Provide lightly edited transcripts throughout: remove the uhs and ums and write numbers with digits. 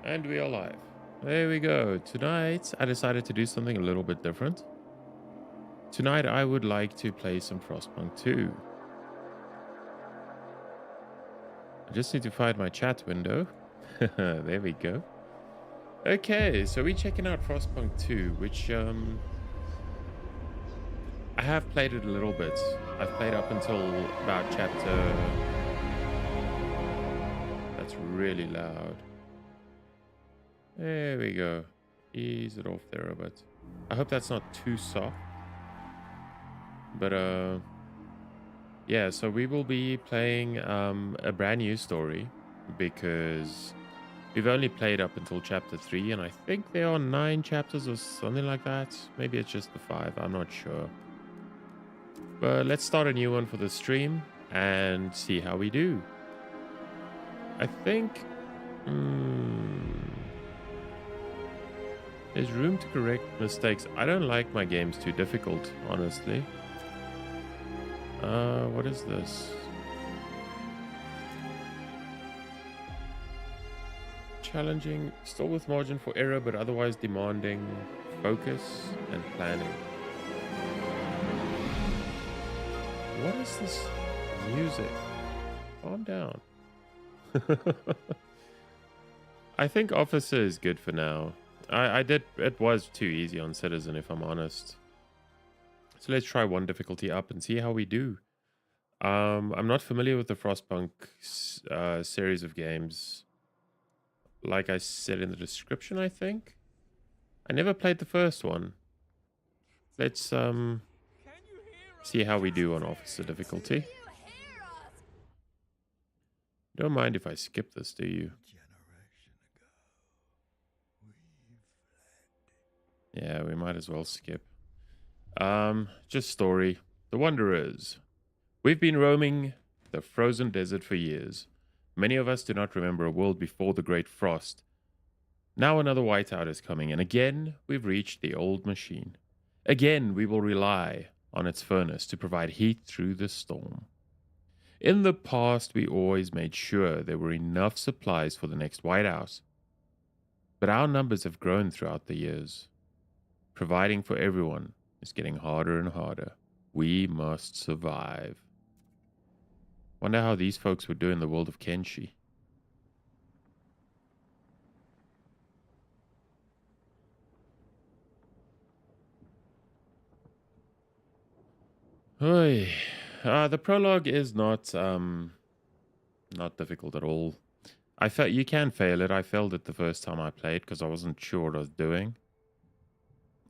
And we are live. There we go. Tonight, I decided to do something a little bit different. Tonight, I would like to play some Frostpunk 2. I just need to find my chat window. There we go. Okay, so we're checking out Frostpunk 2, which I have played it a little bit. I've played up until about chapter... That's really loud. There we go. Ease it off there a bit. I hope that's not too soft. But yeah, so we will be playing a brand new story because we've only played up until chapter 3, and I think there are 9 chapters or something like that. Maybe it's just the 5, I'm not sure. But let's start a new one for the stream and see how we do. I think there's room to correct mistakes. I don't like my games too difficult, honestly. What is this? Challenging, still with margin for error, but otherwise demanding focus and planning. What is this music? Calm down. I think Officer is good for now. It was too easy on Citizen, if I'm honest. So let's try one difficulty up and see how we do. I'm not familiar with the Frostpunk series of games. Like I said in the description, I think. I never played the first one. Let's see how we do on Officer difficulty. Don't mind if I skip this, do you? Yeah, we might as well skip. Just story. The Wanderers. We've been roaming the frozen desert for years. Many of us do not remember a world before the Great Frost. Now another whiteout is coming, and again we've reached the old machine. Again we will rely on its furnace to provide heat through the storm. In the past, we always made sure there were enough supplies for the next whiteout. But our numbers have grown throughout the years. Providing for everyone is getting harder and harder. We must survive. Wonder how these folks would do in the world of Kenshi. Oy. The prologue is not difficult at all. You can fail it. I failed it the first time I played because I wasn't sure what I was doing.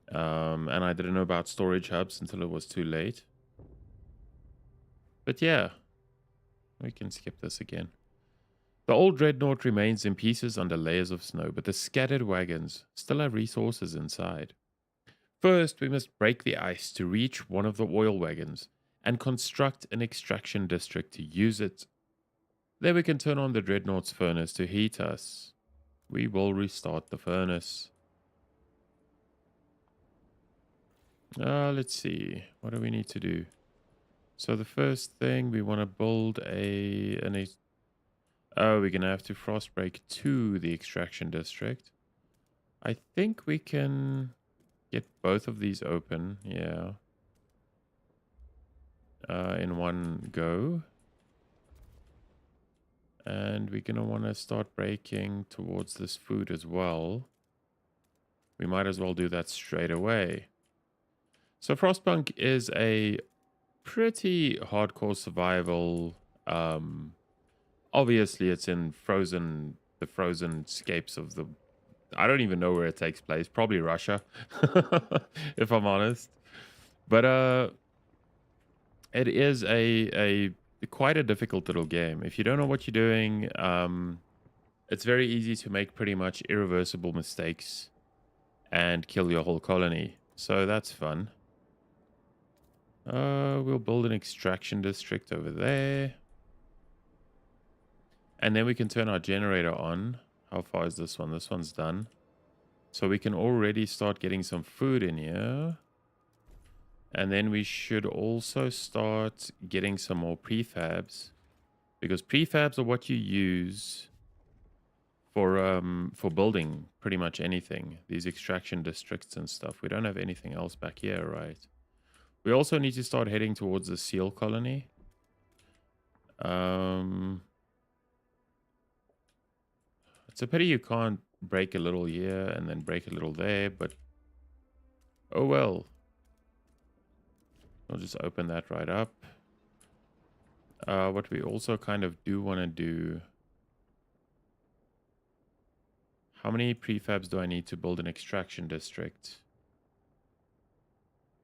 And I didn't know about storage hubs until it was too late. But yeah, we can skip this again. The old dreadnought remains in pieces under layers of snow, but the scattered wagons still have resources inside. First, we must break the ice to reach one of the oil wagons and construct an extraction district to use it. Then we can turn on the dreadnought's furnace to heat us. We will restart the furnace. Let's see. What do we need to do? So the first thing, we want to build we're going to have to frost break to the extraction district. I think we can get both of these open. Yeah. In one go. And we're going to want to start breaking towards this food as well. We might as well do that straight away. So Frostpunk is a pretty hardcore survival. Obviously, it's in the frozen scapes of the... I don't even know where it takes place. Probably Russia, if I'm honest. But it is quite a difficult little game. If you don't know what you're doing, it's very easy to make pretty much irreversible mistakes and kill your whole colony. So that's fun. We'll build an extraction district over there. And then we can turn our generator on. How far is this one? This one's done. So we can already start getting some food in here. And then we should also start getting some more prefabs. Because prefabs are what you use for building pretty much anything. These extraction districts and stuff. We don't have anything else back here, right? We also need to start heading towards the seal colony. It's a pity you can't break a little here and then break a little there, but oh well. I'll just open that right up. What we also kind of do want to do... How many prefabs do I need to build an extraction district?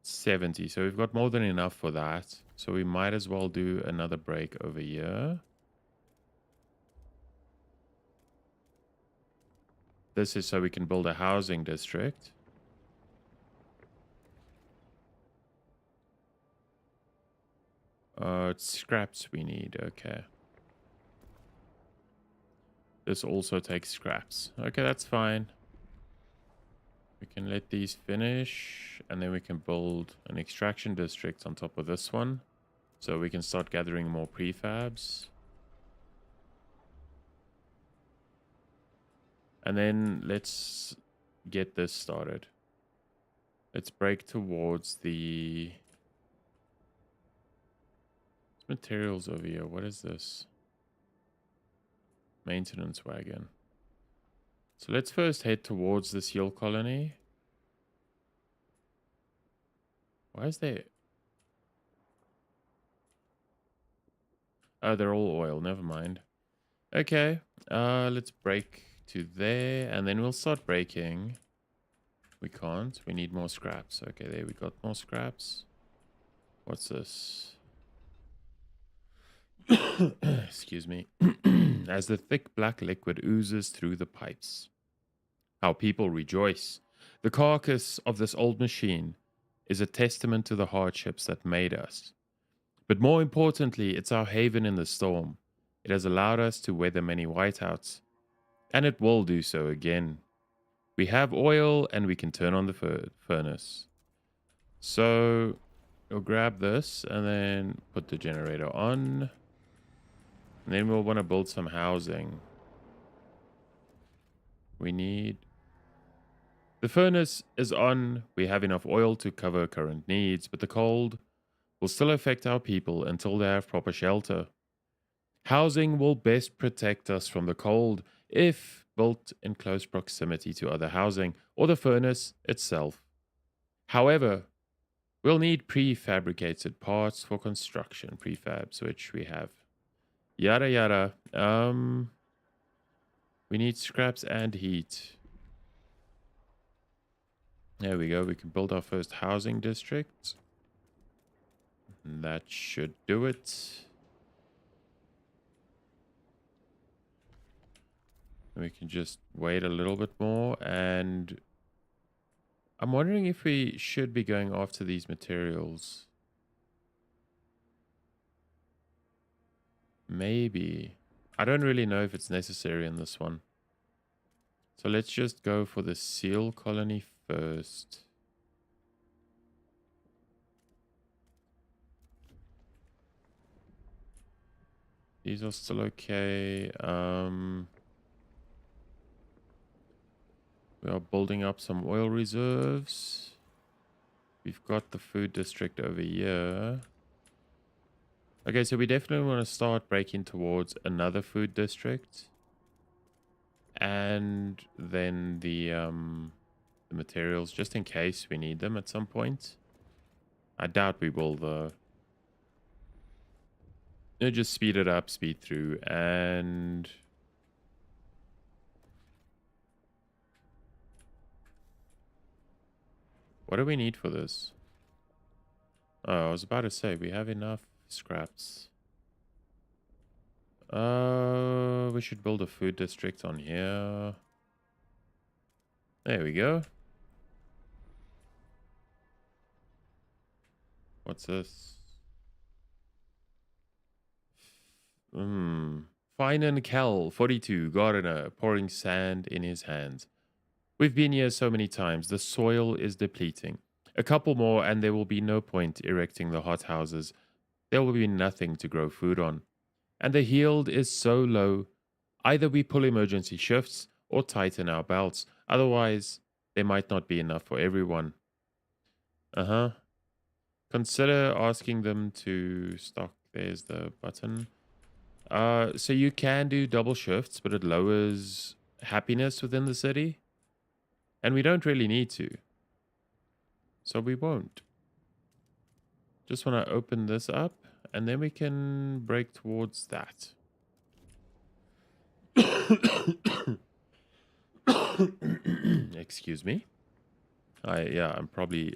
70. So we've got more than enough for that. So we might as well do another break over here. This is so we can build a housing district. It's scraps we need. Okay. This also takes scraps. Okay, that's fine. We can let these finish, and then we can build an extraction district on top of this one. So we can start gathering more prefabs. And then let's get this started. Let's break towards the... materials over here. What is this? Maintenance wagon. So let's first head towards the seal colony. Why is there... oh, they're all oil. Never mind. Okay. Let's break to there, and then we'll start breaking. We can't. We need more scraps. Okay, there we got more scraps. What's this? Excuse me. As the thick black liquid oozes through the pipes, how people rejoice. The carcass of this old machine is a testament to the hardships that made us. But more importantly, it's our haven in the storm. It has allowed us to weather many whiteouts, and it will do so again. We have oil, and we can turn on the furnace. So, we'll grab this, and then put the generator on. And then we'll want to build some housing. We need... the furnace is on. We have enough oil to cover current needs, but the cold will still affect our people until they have proper shelter. Housing will best protect us from the cold if built in close proximity to other housing or the furnace itself. However, we'll need prefabricated parts for construction prefabs, which we have. Yada yada. We need scraps and heat. There we go. We can build our first housing district. And that should do it. We can just wait a little bit more, and I'm wondering if we should be going after these materials. Maybe. I don't really know if it's necessary in this one. So let's just go for the seal colony first. These are still okay. We are building up some oil reserves. We've got the food district over here. Okay, so we definitely want to start breaking towards another food district. And then the materials, just in case we need them at some point. I doubt we will, though. Just speed it up, speed through, and... what do we need for this? Oh, I was about to say, we have enough scraps. We should build a food district on here. There we go. What's this? Fine and Cal, 42, gardener, pouring sand in his hands. We've been here so many times, the soil is depleting. A couple more and there will be no point erecting the hothouses. There will be nothing to grow food on. And the yield is so low, Either we pull emergency shifts or tighten our belts. Otherwise, there might not be enough for everyone. Uh-huh. Consider asking them to stock. There's the button. So you can do double shifts, but it lowers happiness within the city. And we don't really need to. So we won't. Just want to open this up, and then we can break towards that. Excuse me. I'm probably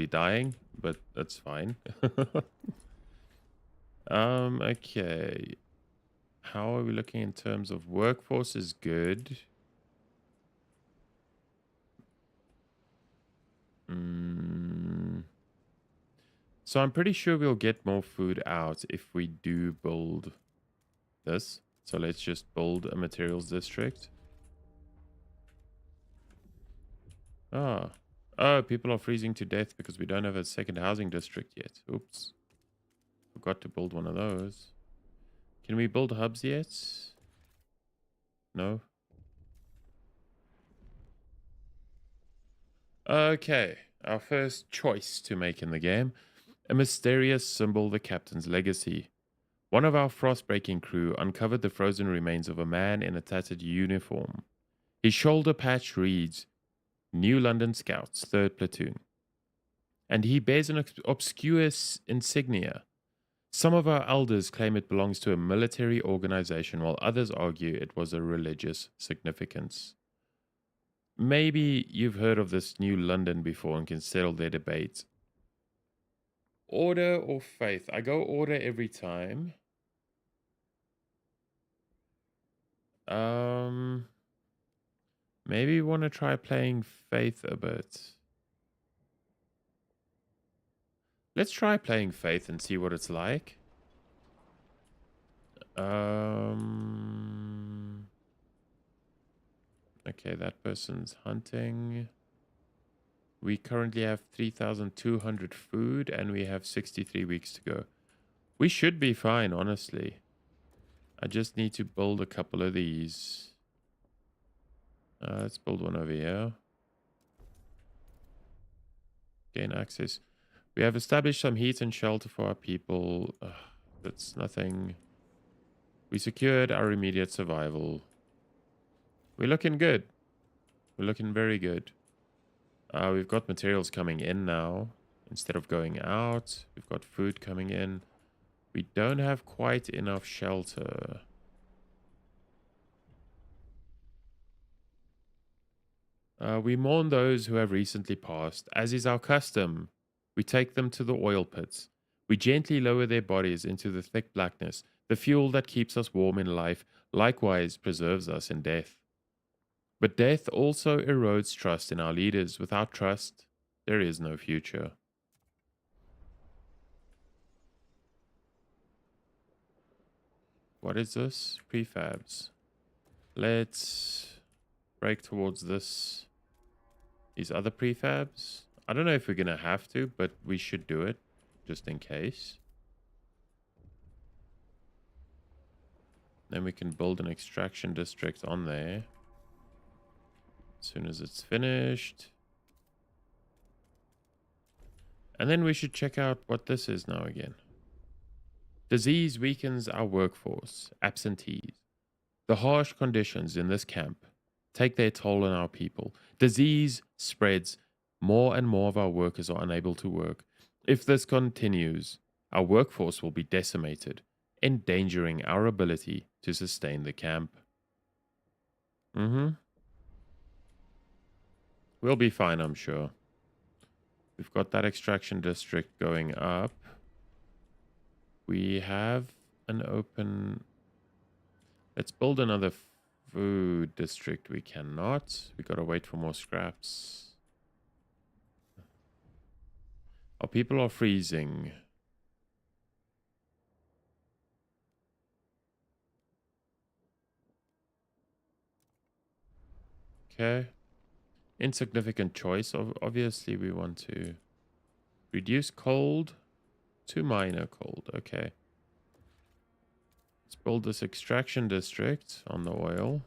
dying, but that's fine. Okay. How are we looking in terms of workforce is good. So I'm pretty sure we'll get more food out if we do build this. So let's just build a materials district. Ah. Oh, people are freezing to death because we don't have a second housing district yet. Oops. Forgot to build one of those. Can we build hubs yet? No. Okay. Our first choice to make in the game. A mysterious symbol, the captain's legacy. One of our frost-breaking crew uncovered the frozen remains of a man in a tattered uniform. His shoulder patch reads, New London Scouts, 3rd Platoon. And he bears an obscure insignia. Some of our elders claim it belongs to a military organization, while others argue it was a religious significance. Maybe you've heard of this New London before and can settle their debate. Order or faith? I go order every time. Maybe we want to try playing faith a bit. Let's try playing faith and see what it's like. Okay, that person's hunting. We currently have 3,200 food and we have 63 weeks to go. We should be fine, honestly. I just need to build a couple of these. Let's build one over here. Gain access. We have established some heat and shelter for our people. That's nothing. We secured our immediate survival. We're looking good. We're looking very good. We've got materials coming in now instead of going out. We've got food coming in. We don't have quite enough shelter. We mourn those who have recently passed. As is our custom, we take them to the oil pits. We gently lower their bodies into the thick blackness. The fuel that keeps us warm in life likewise preserves us in death. But death also erodes trust in our leaders. Without trust, there is no future. What is this? Prefabs. Let's break towards this. These other prefabs. I don't know if we're going to have to, but we should do it just in case. Then we can build an extraction district on there. As soon as it's finished. And then we should check out what this is now again. Disease weakens our workforce. Absentees. The harsh conditions in this camp take their toll on our people. Disease spreads. More and more of our workers are unable to work. If this continues, our workforce will be decimated, endangering our ability to sustain the camp. We'll be fine, I'm sure. We've got that extraction district going up. We have an open... Let's build another food district. We cannot. We gotta wait for more scraps. Our people are freezing. Okay. Insignificant choice. Obviously, we want to reduce cold to minor cold. Okay. Let's build this extraction district on the oil.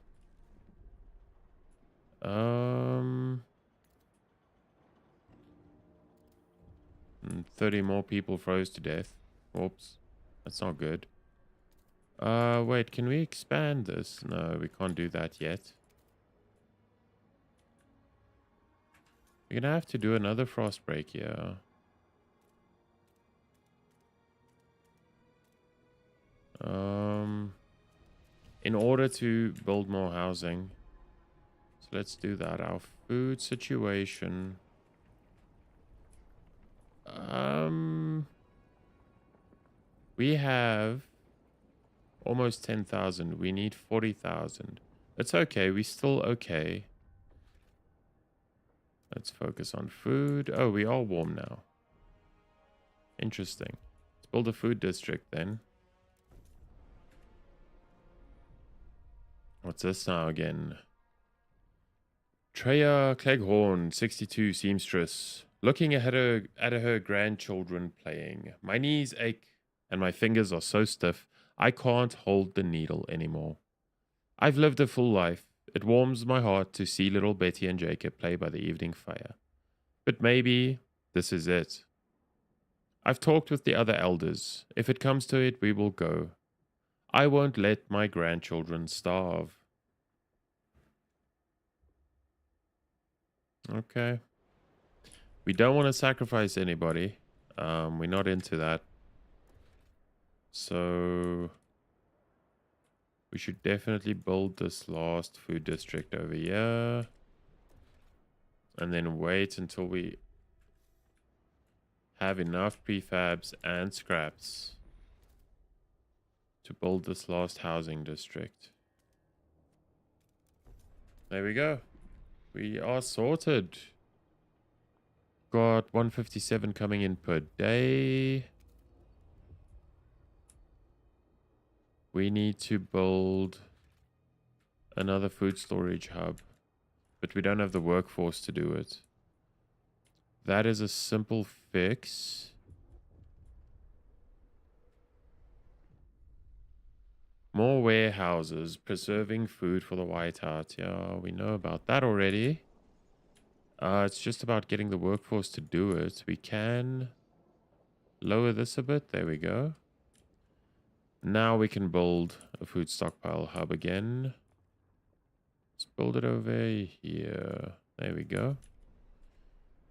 30 more people froze to death. Oops. That's not good. Wait, can we expand this? No, we can't do that yet. We're gonna have to do another frost break here. In order to build more housing. So let's do that. Our food situation. We have almost 10,000. We need 40,000. It's okay. We're still okay. Let's focus on food. Oh, we are warm now. Interesting. Let's build a food district then. What's this now again? Treya Cleghorn, 62, seamstress. Looking at her grandchildren playing. My knees ache and my fingers are so stiff, I can't hold the needle anymore. I've lived a full life. It warms my heart to see little Betty and Jacob play by the evening fire. But maybe this is it. I've talked with the other elders. If it comes to it, we will go. I won't let my grandchildren starve. Okay. We don't want to sacrifice anybody. We're not into that. So we should definitely build this last food district over here. And then wait until we have enough prefabs and scraps to build this last housing district. There we go. We are sorted. Got 157 coming in per day. We need to build another food storage hub, but we don't have the workforce to do it. That is a simple fix. More warehouses, preserving food for the whiteout. Yeah, we know about that already. It's just about getting the workforce to do it. We can lower this a bit. There we go. Now we can build a food stockpile hub again. Let's build it over here. There we go.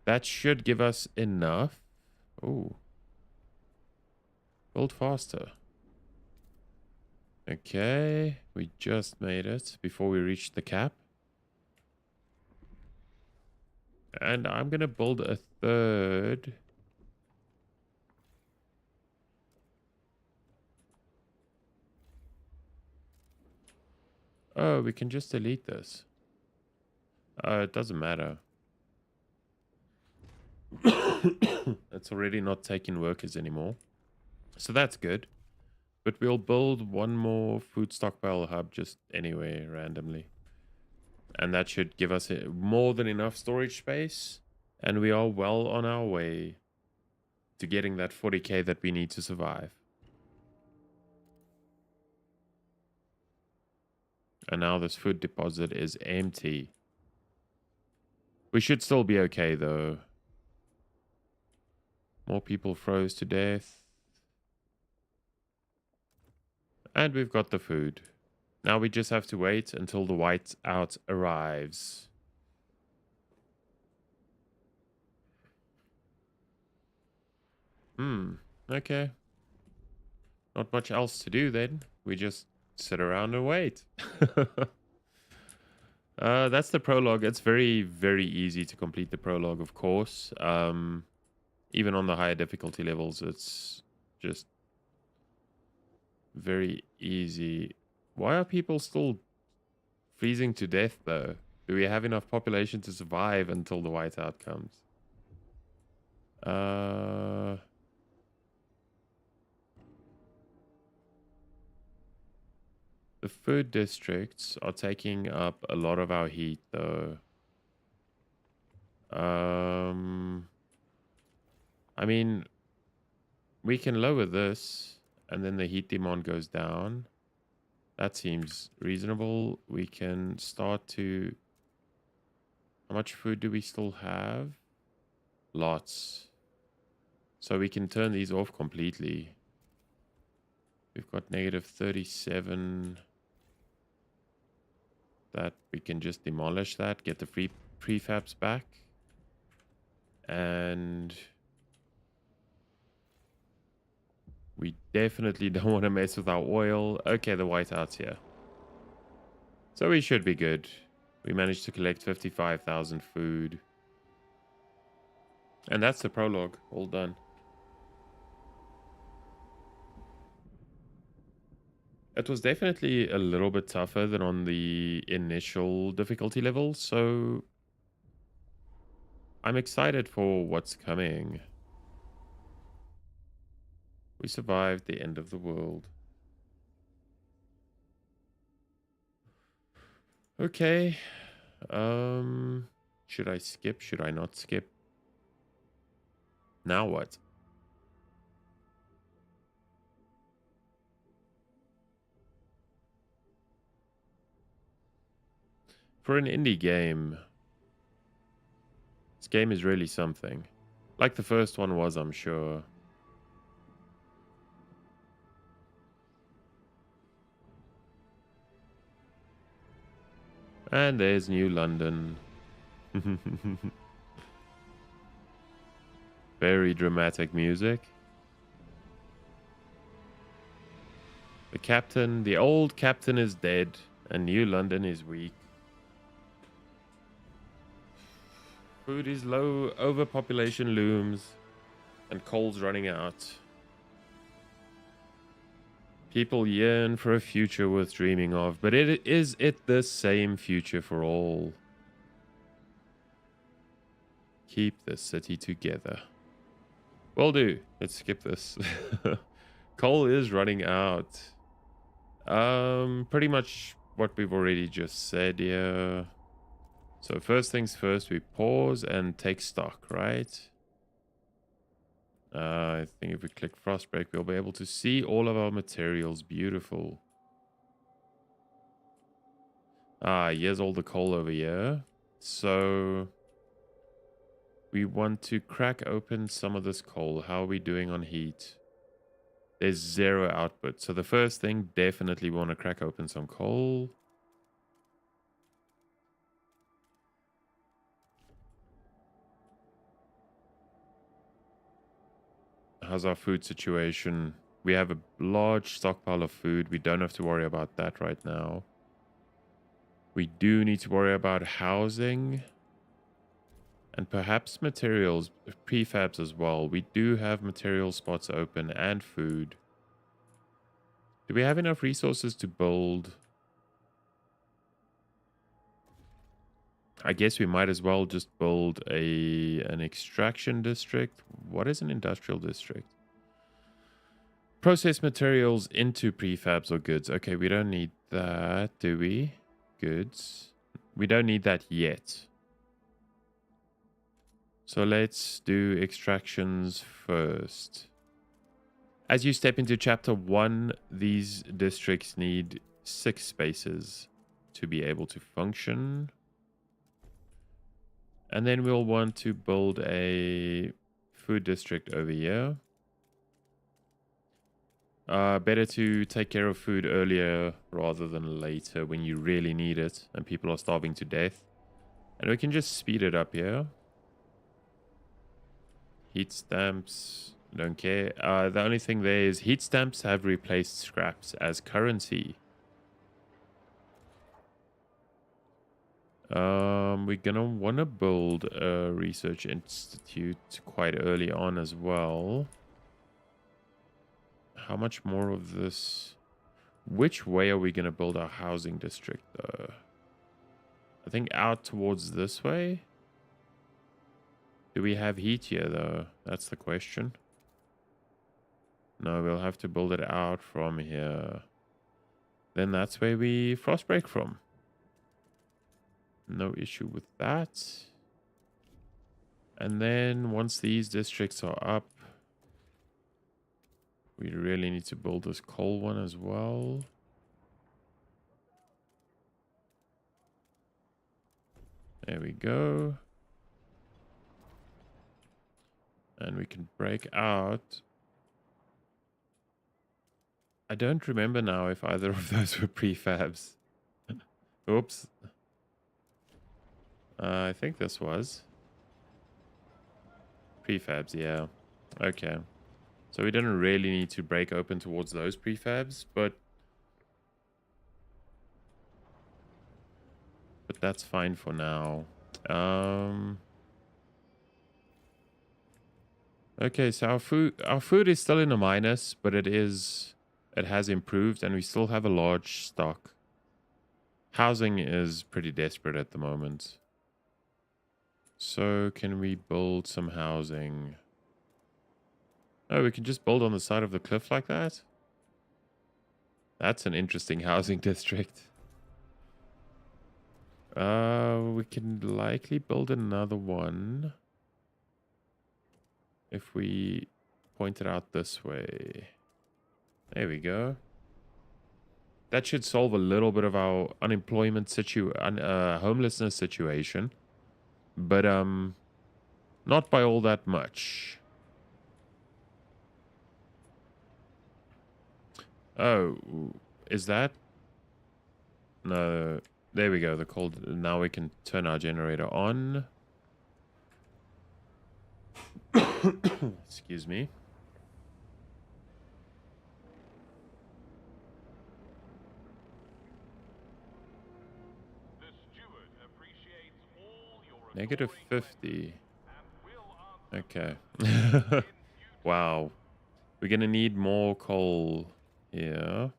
That should give us enough. Oh. Build faster. Okay. We just made it before we reached the cap. And I'm going to build a third. Oh, we can just delete this. It doesn't matter. It's already not taking workers anymore. So that's good. But we'll build one more food stockpile hub just anyway, randomly. And that should give us more than enough storage space. And we are well on our way to getting that 40k that we need to survive. And now this food deposit is empty. We should still be okay, though. More people froze to death. And we've got the food. Now we just have to wait until the whiteout arrives. Okay. Not much else to do then. We just sit around and wait. That's the prologue. It's very, very easy to complete the prologue, of course. Even on the higher difficulty levels, it's just very easy. Why are people still freezing to death, though? Do we have enough population to survive until the whiteout comes? The food districts are taking up a lot of our heat, though. I mean, we can lower this, and then the heat demand goes down. That seems reasonable. We can start to... How much food do we still have? Lots. So we can turn these off completely. We've got negative 37. That we can just demolish that, get the free prefabs back. And we definitely don't want to mess with our oil. Okay, the whiteout's here. So we should be good. We managed to collect 55,000 food. And that's the prologue. All done. It was definitely a little bit tougher than on the initial difficulty level, so I'm excited for what's coming. We survived the end of the world. Okay. Should I skip? Should I not skip? Now what? For an indie game, this game is really something. Like the first one was, I'm sure. And there's New London. Very dramatic music. The old captain is dead, and New London is weak. Food is low, overpopulation looms, and coal's running out. People yearn for a future worth dreaming of, but is it the same future for all? Keep the city together. Will do. Let's skip this. Coal is running out. Pretty much what we've already just said here. So first things first, we pause and take stock, right? I think if we click Frostbreak, we'll be able to see all of our materials. Beautiful. Here's all the coal over here. So we want to crack open some of this coal. How are we doing on heat? There's 0 output. So the first thing, definitely want to crack open some coal. How's our food situation? We have a large stockpile of food. We don't have to worry about that right now. We do need to worry about housing. And perhaps materials, prefabs as well. We do have material spots open and food. Do we have enough resources to build? I guess we might as well just build an extraction district. What is an industrial district? Process materials into prefabs or goods. Okay, we don't need that, do we? Goods. We don't need that yet. So let's do extractions first. As you step into chapter 1, these districts need 6 spaces to be able to function. And then we'll want to build a food district over here. Better to take care of food earlier rather than later when you really need it and people are starving to death. And we can just speed it up here. Heat stamps, don't care. The only thing there is heat stamps have replaced scraps as currency. We're gonna want to build a research institute quite early on as well. How much more of this? Which way are we gonna build our housing district though? I think out towards this way. Do we have heat here though? That's the question. No, we'll have to build it out from here. Then that's where we frostbreak from. No issue with that. And then once these districts are up, we really need to build this coal one as well. There we go. And we can break out. I don't remember now if either of those were prefabs. Oops. I think this was. Prefabs, yeah. Okay. So we didn't really need to break open towards those prefabs, but that's fine for now. Okay, so our food is still in a minus, but it has improved and we still have a large stock. Housing is pretty desperate at the moment. So can we build some housing? Oh, we can just build on the side of the cliff like that? That's an interesting housing district. We can likely build another one if we point it out this way. There we go. That should solve a little bit of our homelessness situation, but not by all that much. Oh, is that? No. There we go. The cold. Now we can turn our generator on. Excuse me. -50. Okay. Wow. We're gonna need more coal here.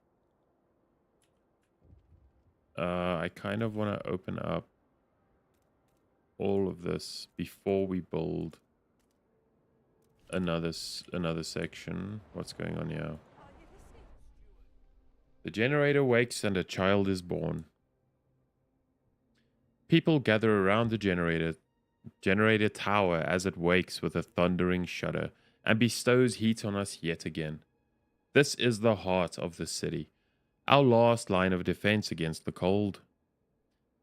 I kind of want to open up all of this before we build another section. What's going on here? The generator wakes and a child is born. People gather around the generator tower as it wakes with a thundering shudder and bestows heat on us yet again. This is the heart of the city, our last line of defense against the cold.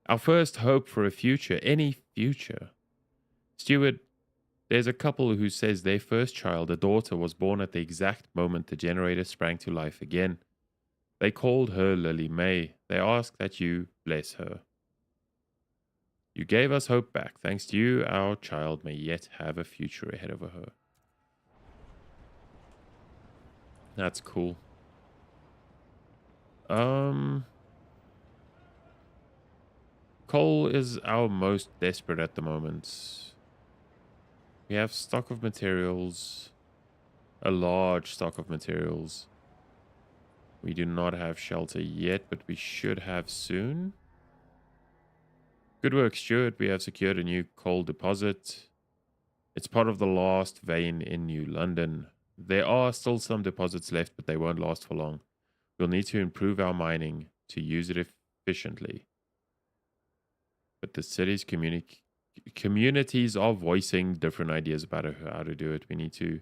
Our first hope for a future, any future. Steward, there's a couple who says their first child, a daughter, was born at the exact moment the generator sprang to life again. They called her Lily May. They ask that you bless her. You gave us hope back. Thanks to you, our child may yet have a future ahead of her. That's cool. Coal is our most desperate at the moment. We have stock of materials. A large stock of materials. We do not have shelter yet, but we should have soon. Good work, Stuart. We have secured a new coal deposit. It's part of the last vein in New London. There are still some deposits left, but they won't last for long. We'll need to improve our mining to use it efficiently. But the city's communities are voicing different ideas about how to do it. We need to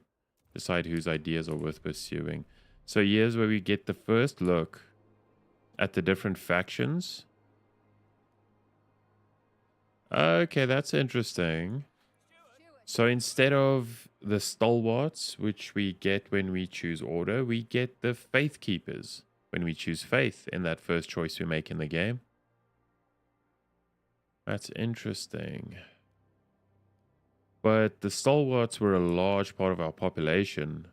decide whose ideas are worth pursuing. So here's where we get the first look at the different factions. Okay, that's interesting. So instead of the stalwarts, which we get when we choose order, we get the faith keepers when we choose faith in that first choice we make in the game. That's interesting. But the stalwarts were a large part of our population.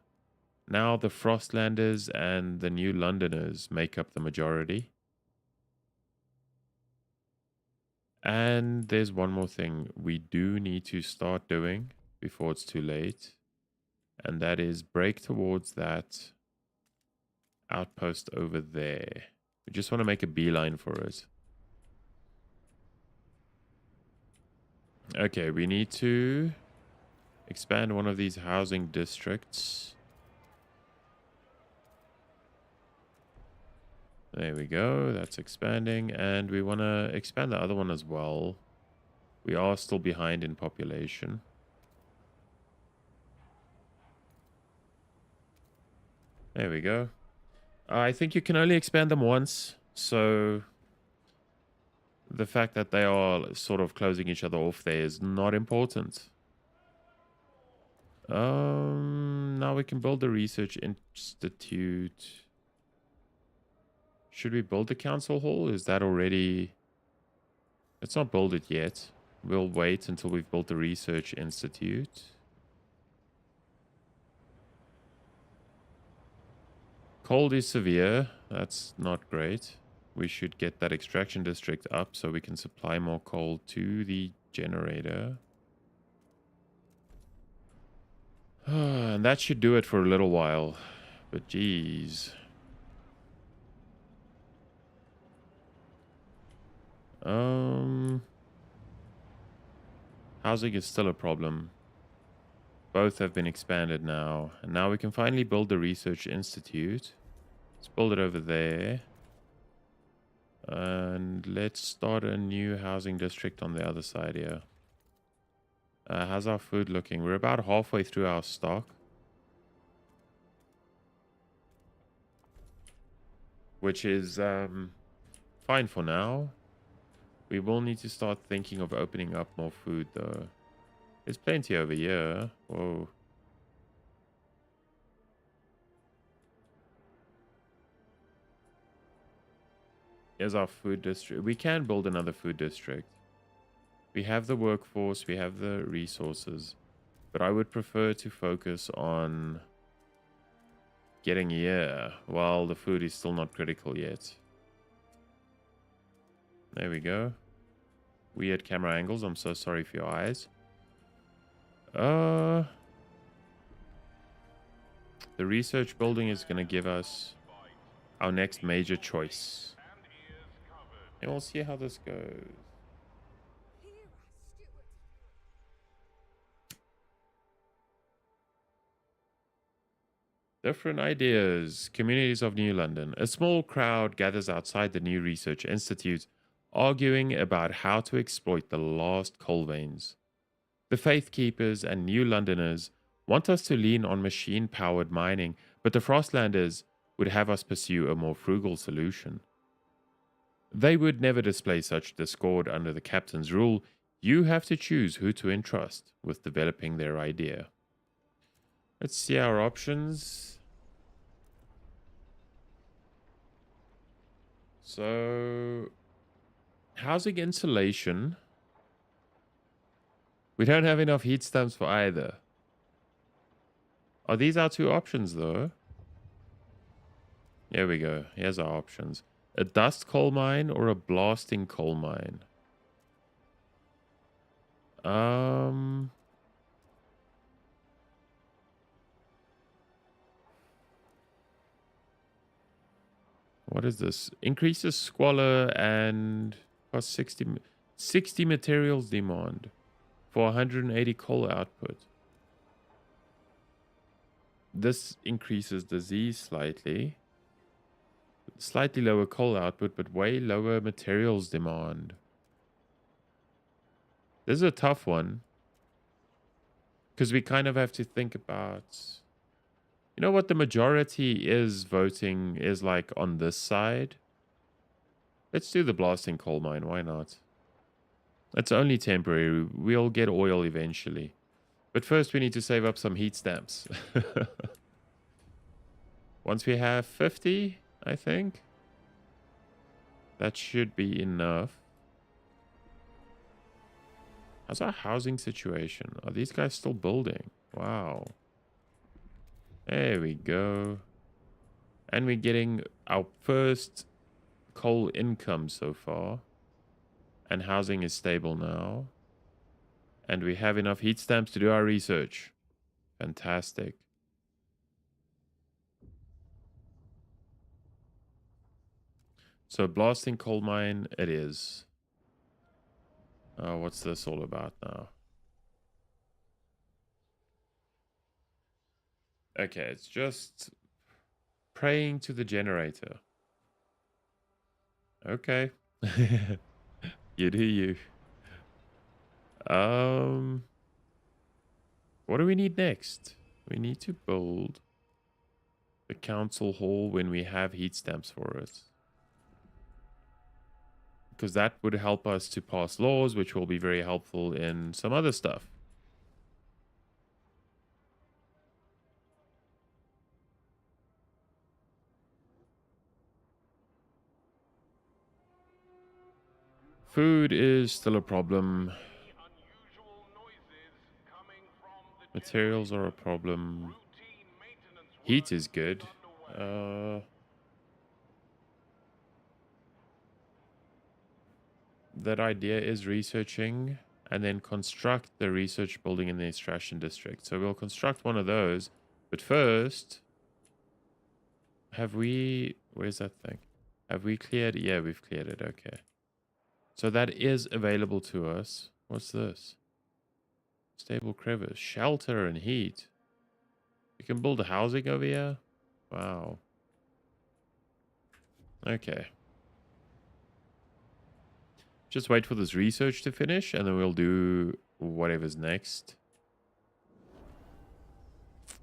Now the Frostlanders and the New Londoners make up the majority. And there's one more thing we do need to start doing before it's too late. And that is break towards that outpost over there. We just want to make a beeline for it. Okay, we need to expand one of these housing districts. There we go. That's expanding. And we want to expand the other one as well. We are still behind in population. There we go. I think you can only expand them once. So The fact that they are sort of closing each other off there is not important. Now we can build the research institute. Should we build the council hall? Is that already... Let's not build it yet. We'll wait until we've built the research institute. Cold is severe. That's not great. We should get that extraction district up so we can supply more coal to the generator. And that should do it for a little while. But geez. Housing is still a problem. Both have been expanded now. And now we can finally build the research institute. Let's build it over there. And let's start a new housing district on the other side here. How's our food looking? We're about halfway through our stock. Which is fine for now. We will need to start thinking of opening up more food though. There's plenty over here. Whoa. Here's our food district. We can build another food district. We have the workforce, we have the resources. But I would prefer to focus on getting here while the food is still not critical yet. There we go. Weird camera angles. I'm so sorry for your eyes. The research building is going to give us our next major choice. And we'll see how this goes. Different ideas. Communities of New London. A small crowd gathers outside the new research institute, arguing about how to exploit the last coal veins. The Faith Keepers and New Londoners want us to lean on machine-powered mining, but the Frostlanders would have us pursue a more frugal solution. They would never display such discord under the captain's rule. You have to choose who to entrust with developing their idea. Let's see our options. So, housing insulation. We don't have enough heat stamps for either. Are these our two options though? Here we go. Here's our options. A dust coal mine or a blasting coal mine? What is this? Increases squalor and cost 60 materials demand for 180 coal output. This increases disease slightly. Slightly lower coal output, but way lower materials demand. This is a tough one. Because we kind of have to think about... You know what the majority is voting is like on this side? Let's do the blasting coal mine. Why not? It's only temporary. We'll get oil eventually. But first we need to save up some heat stamps. Once we have 50, I think. That should be enough. How's our housing situation? Are these guys still building? Wow. There we go. And we're getting our first coal income so far. And housing is stable now. And we have enough heat stamps to do our research. Fantastic. So blasting coal mine it is. What's this all about now? Okay, it's just praying to the generator. Okay. You do you. What do we need next? We need to build the council hall when we have heat stamps for it. because that would help us to pass laws, which will be very helpful in some other stuff. Food is still a problem. Materials are a problem. Heat is good. That idea is researching and then construct the research building in the extraction district. So we'll construct one of those. But first, have we... Where's that thing? Have we cleared? Yeah, we've cleared it. Okay. So that is available to us. What's this? Stable crevice. Shelter and heat. We can build a housing over here? Wow. Okay. Just wait for this research to finish and then we'll do whatever's next.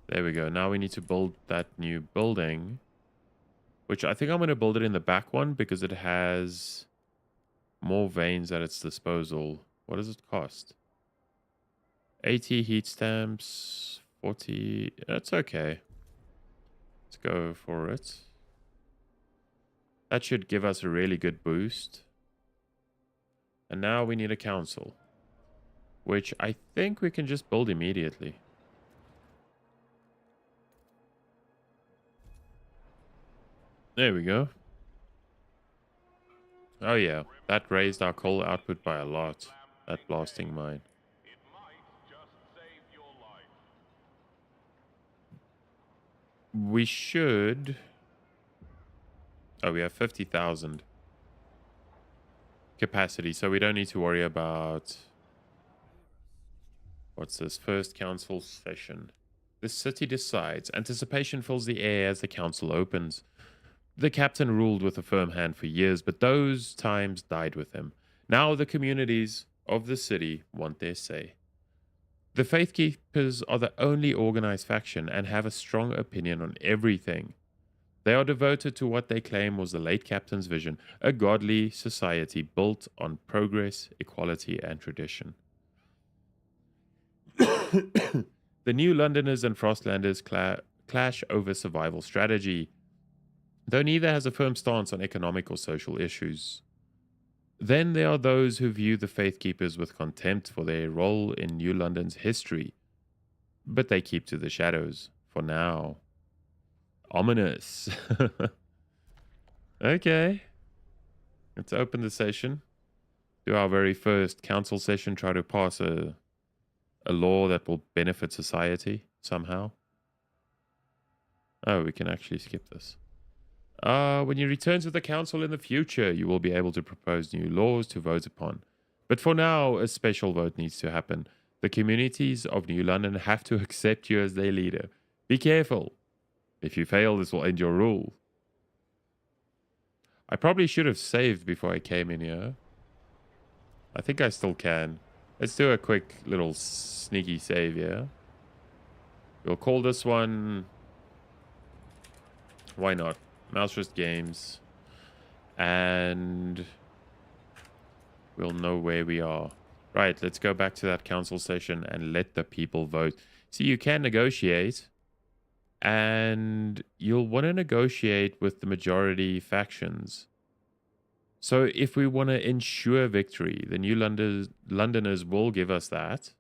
There we go. Now we need to build that new building, which I think I'm going to build it in the back one because it has more veins at its disposal. What does it cost? 80 heat stamps, 40. That's okay. Let's go for it. That should give us a really good boost. And now we need a council, which I think we can just build immediately. There we go. Oh yeah, that raised our coal output by a lot, that blasting mine. We should... Oh, we have 50,000 capacity, so we don't need to worry about... What's this? First council session. The city decides. Anticipation fills the air as the council opens. The captain ruled with a firm hand for years, but those times died with him. Now the communities of the city want their say. The Faithkeepers are the only organized faction and have a strong opinion on everything. They are devoted to what they claim was the late captain's vision, a godly society built on progress, equality, and tradition. The New Londoners and Frostlanders clash over survival strategy, though neither has a firm stance on economic or social issues. Then there are those who view the Faithkeepers with contempt for their role in New London's history, but they keep to the shadows for now. Ominous. Okay. Let's open the session. Do our very first council session, try to pass a law that will benefit society somehow. Oh, we can actually skip this. When you return to the council in the future, you will be able to propose new laws to vote upon. But for now, a special vote needs to happen. The communities of New London have to accept you as their leader. Be careful. If you fail, this will end your rule. I probably should have saved before I came in here. I think I still can. Let's do a quick little sneaky save here. We'll call this one... Why not? Mouse Wrist Games. And... we'll know where we are. Right, let's go back to that council session and let the people vote. See, you can negotiate. And you'll want to negotiate with the majority factions. So if we want to ensure victory, the New Londoners will give us that.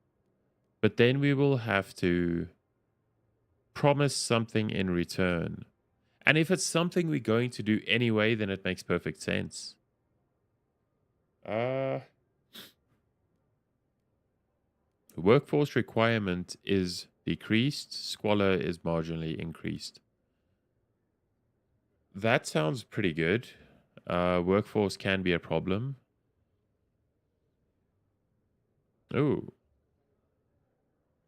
But then we will have to promise something in return. And if it's something we're going to do anyway, then it makes perfect sense. Workforce requirement is decreased. Squalor is marginally increased. That sounds pretty good. Workforce can be a problem. Oh.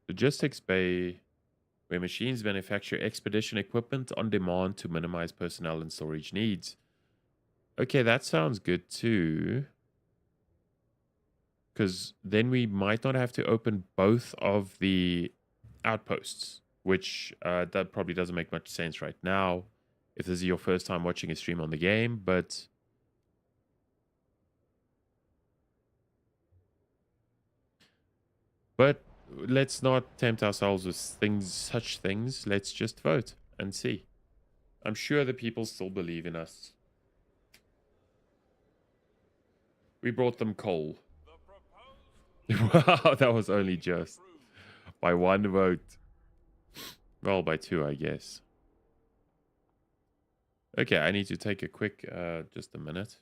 Logistics bay, where machines manufacture expedition equipment on demand to minimize personnel and storage needs. Okay, that sounds good too. Because then we might not have to open both of the outposts, which that probably doesn't make much sense right now if this is your first time watching a stream on the game, but But let's not tempt ourselves with such things. Let's just vote and see. I'm sure the people still believe in us. We brought them coal. Wow, that was only just by one vote. Well, by two, I guess. Okay, I need to take a quick, just a minute.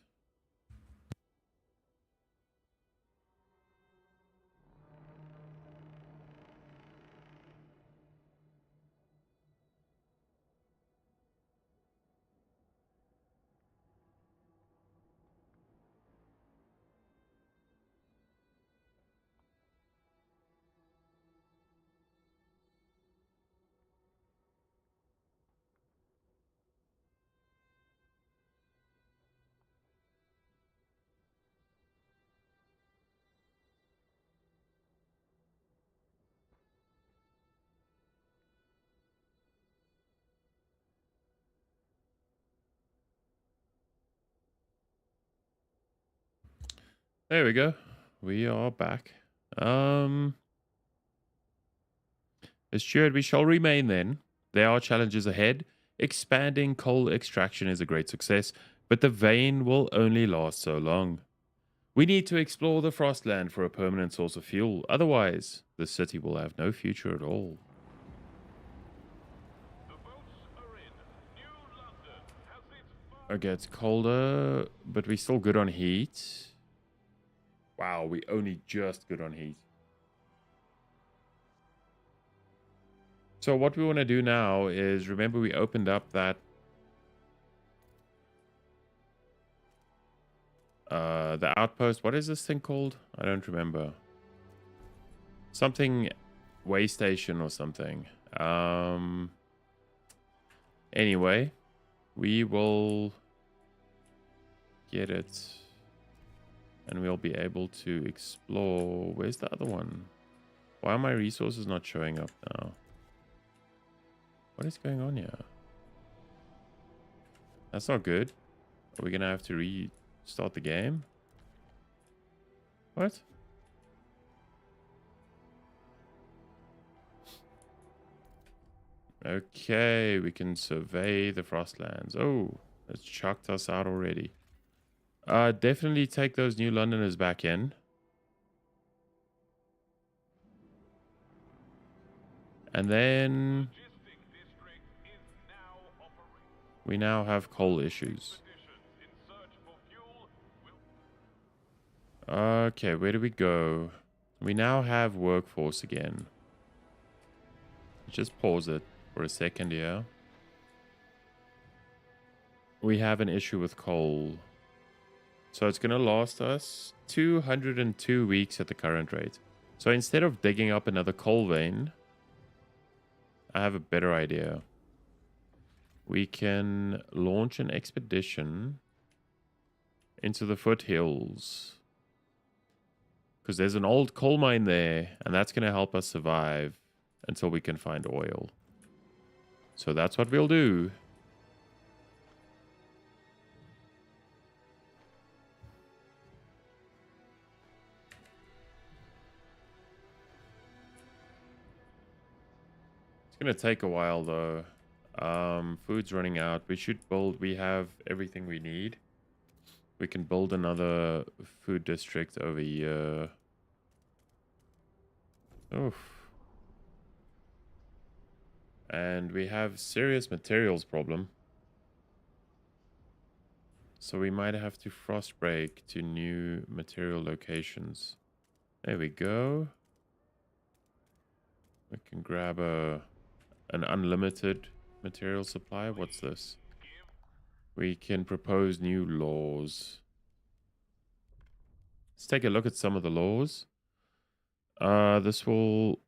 There we go. We are back. Assured we shall remain then. There are challenges ahead. Expanding coal extraction is a great success, but the vein will only last so long. We need to explore the Frostland for a permanent source of fuel. Otherwise, the city will have no future at all. Okay, it's colder, but we're still good on heat. Wow, we only just good on heat. So what we want to do now is, remember we opened up that the outpost. What is this thing called? I don't remember. Something way station or something. Anyway, we will get it and we'll be able to explore. Where's the other one? Why are my resources not showing up now? What is going on here? That's not good. Are we gonna have to restart the game? What? Okay, we can survey the Frostlands. Oh, it's chucked us out already. Definitely take those new Londoners back in. And then we now have coal issues. Okay, where do we go? We now have workforce again. Just pause it for a second here. We have an issue with coal. So it's going to last us 202 weeks at the current rate. So instead of digging up another coal vein, I have a better idea. We can launch an expedition into the foothills. Because there's an old coal mine there, and that's going to help us survive until we can find oil. So that's what we'll do. It's going to take a while, though. Food's running out. We have everything we need. We can build another food district over here. Oof. And we have serious materials problem. So we might have to frost break to new material locations. There we go. We can grab an unlimited material supply. What's this? We can propose new laws. Let's take a look at some of the laws. This will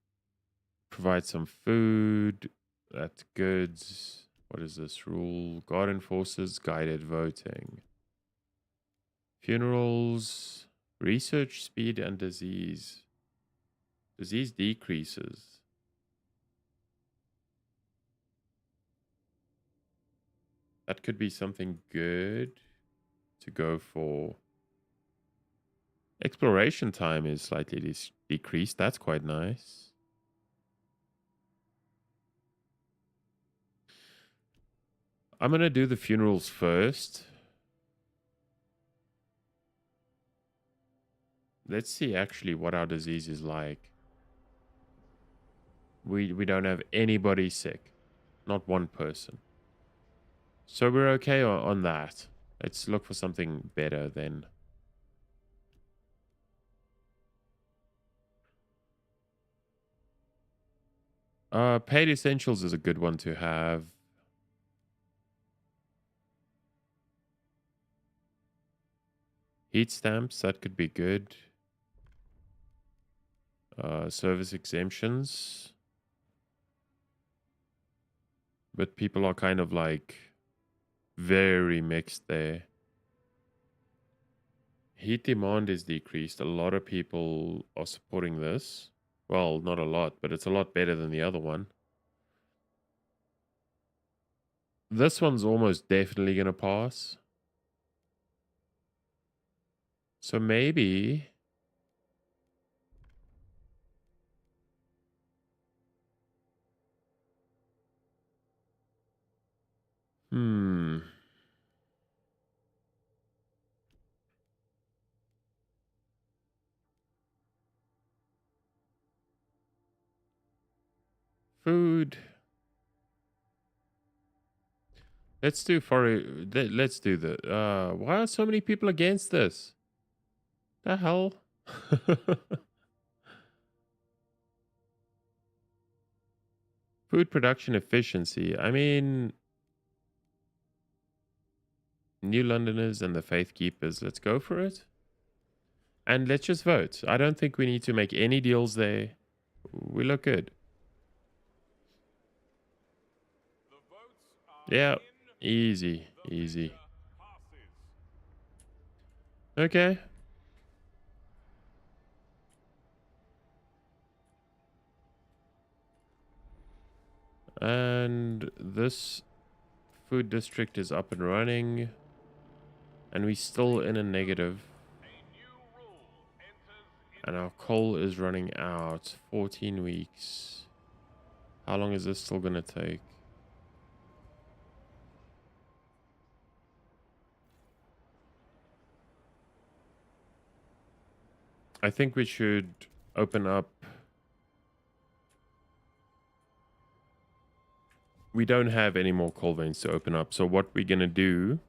provide some food. That's goods. What is this rule? Garden forces, guided voting. Funerals, research speed and disease. Disease decreases. That could be something good to go for. Exploration time is slightly decreased. That's quite nice. I'm going to do the funerals first. Let's see actually what our disease is like. We don't have anybody sick. Not one person. So we're okay on that. Let's look for something better then. Paid essentials is a good one to have. Heat stamps, that could be good. Service exemptions. But people are kind of like very mixed there. Heat demand is decreased. A lot of people are supporting this. Well, not a lot, but it's a lot better than the other one. This one's almost definitely going to pass. So maybe... Food. Let's do let's do the why are so many people against this? The hell? Food production efficiency. I mean, New Londoners and the Faith Keepers. Let's go for it. And let's just vote. I don't think we need to make any deals there. We look good. Yeah, easy, easy. Okay. And this food district is up and running. And we're still in a negative. And our coal is running out. 14 weeks. How long is this still going to take? I think we should open up. We don't have any more coal veins to open up. So what we're going to do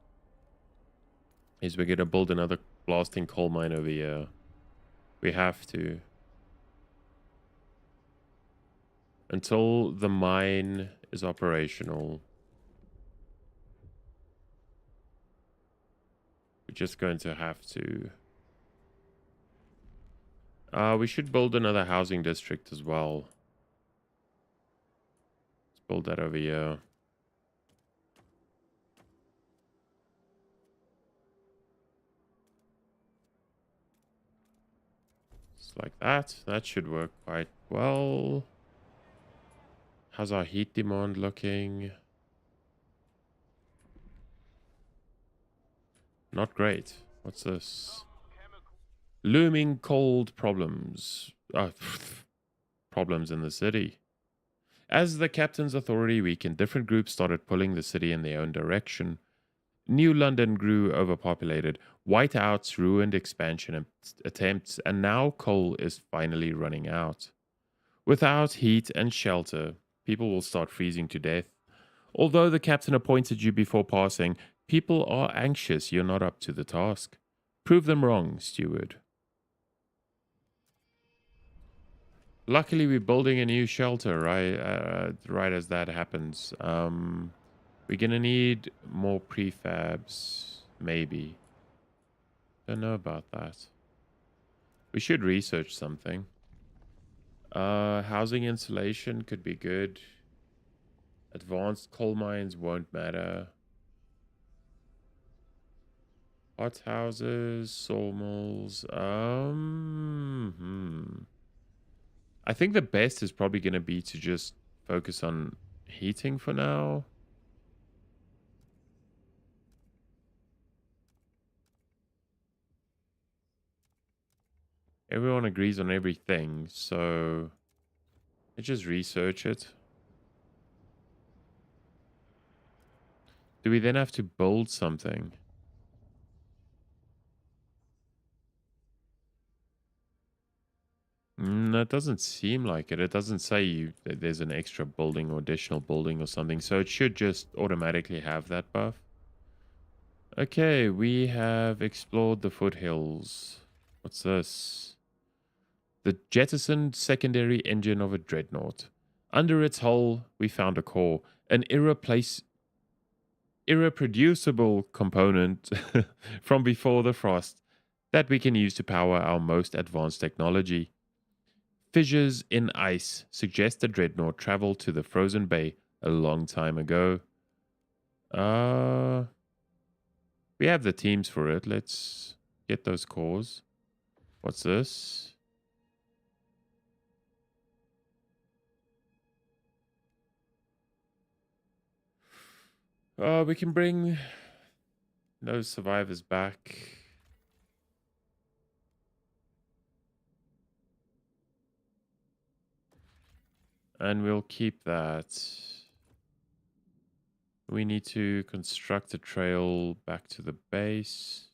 is we're going to build another blasting coal mine over here. We have to. Until the mine is operational. We're just going to have to. We should build another housing district as well. Let's build that over here. Just like that. That should work quite well. How's our heat demand looking? Not great. What's this? Looming cold problems. Problems in the city. As the captain's authority weakened, different groups started pulling the city in their own direction. New London grew overpopulated. Whiteouts ruined expansion attempts, and now coal is finally running out. Without heat and shelter, people will start freezing to death. Although the captain appointed you before passing, people are anxious you're not up to the task. Prove them wrong, steward. Luckily, we're building a new shelter right as that happens. We're gonna need more prefabs, maybe. Don't know about that. We should research something. Housing insulation could be good. Advanced coal mines won't matter. Hot houses, sawmills. I think the best is probably going to be to just focus on heating for now. Everyone agrees on everything, so let's just research it. Do we then have to build something? That doesn't seem like it. It doesn't say that there's an extra building or additional building or something, so it should just automatically have that buff. Okay, we have explored the foothills. What's this? The jettisoned secondary engine of a dreadnought. Under its hull, we found a core, an irreproducible component from before the frost that we can use to power our most advanced technology. Fissures in ice suggest the dreadnought traveled to the frozen bay a long time ago. Uh, we have the teams for it. Let's get those cores. What's this? We can bring those survivors back. And we'll keep that. We need to construct a trail back to the base.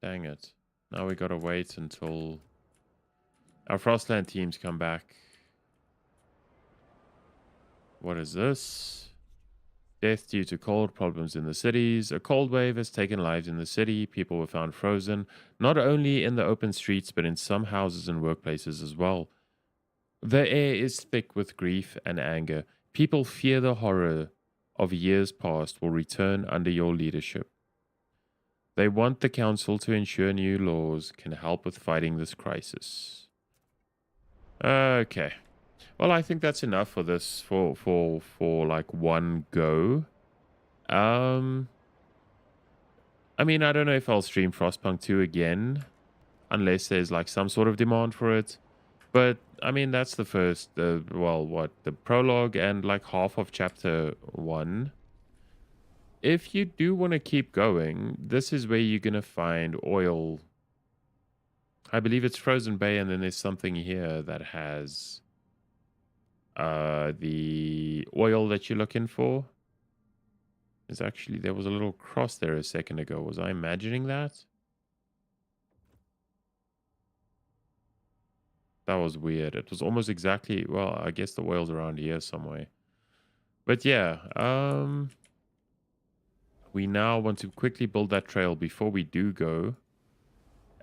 Dang it. Now we gotta wait until our Frostland teams come back. What is this? Death due to cold problems in the cities. A cold wave has taken lives in the city. People were found frozen, not only in the open streets, but in some houses and workplaces as well. The air is thick with grief and anger. People fear the horror of years past will return under your leadership. They want the council to ensure new laws can help with fighting this crisis. Okay. Well, I think that's enough for this for like one go. I mean, I don't know if I'll stream Frostpunk 2 again unless there's like some sort of demand for it. But I mean, that's the first well, what, the prologue and like half of chapter 1. If you do want to keep going, this is where you're going to find oil. I believe it's Frozen Bay, and then there's something here that has the oil that you're looking for. There's actually, there was a little cross there a second ago. Was I imagining that? That was weird. It was almost exactly, well, I guess the oil's around here somewhere. But yeah, we now want to quickly build that trail before we do go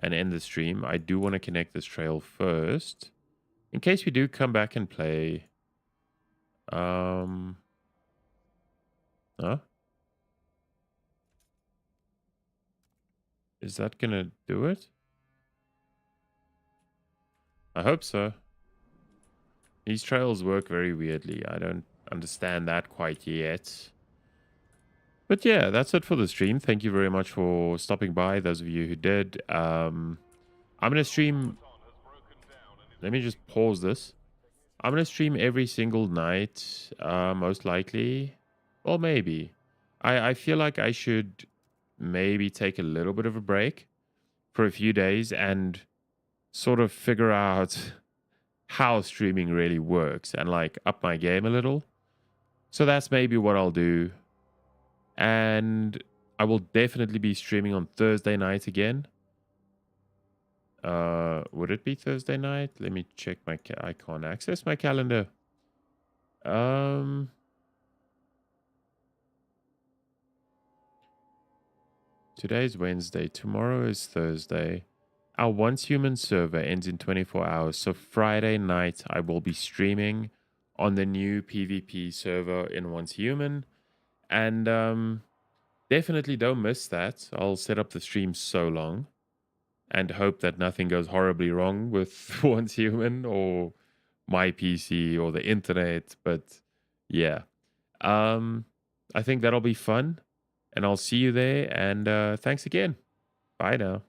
and end the stream. I do want to connect this trail first in case we do come back and play. Huh? Is that gonna do it? I hope so. These trails work very weirdly. I don't understand that quite yet. But yeah, that's it for the stream. Thank you very much for stopping by, those of you who did. I'm going to stream... Let me just pause this. I'm going to stream every single night, most likely. Well, maybe. I feel like I should maybe take a little bit of a break for a few days and sort of figure out how streaming really works and like up my game a little. So that's maybe what I'll do. And I will definitely be streaming on Thursday night again. Would it be Thursday night? Let me check my I can't access my calendar. Today's Wednesday. Tomorrow is Thursday. Our Once Human server ends in 24 hours. So Friday night, I will be streaming on the new PvP server in Once Human. And definitely don't miss that. I'll set up the stream so long and hope that nothing goes horribly wrong with Once Human or my PC or the internet. But yeah, I think that'll be fun. And I'll see you there. And thanks again. Bye now.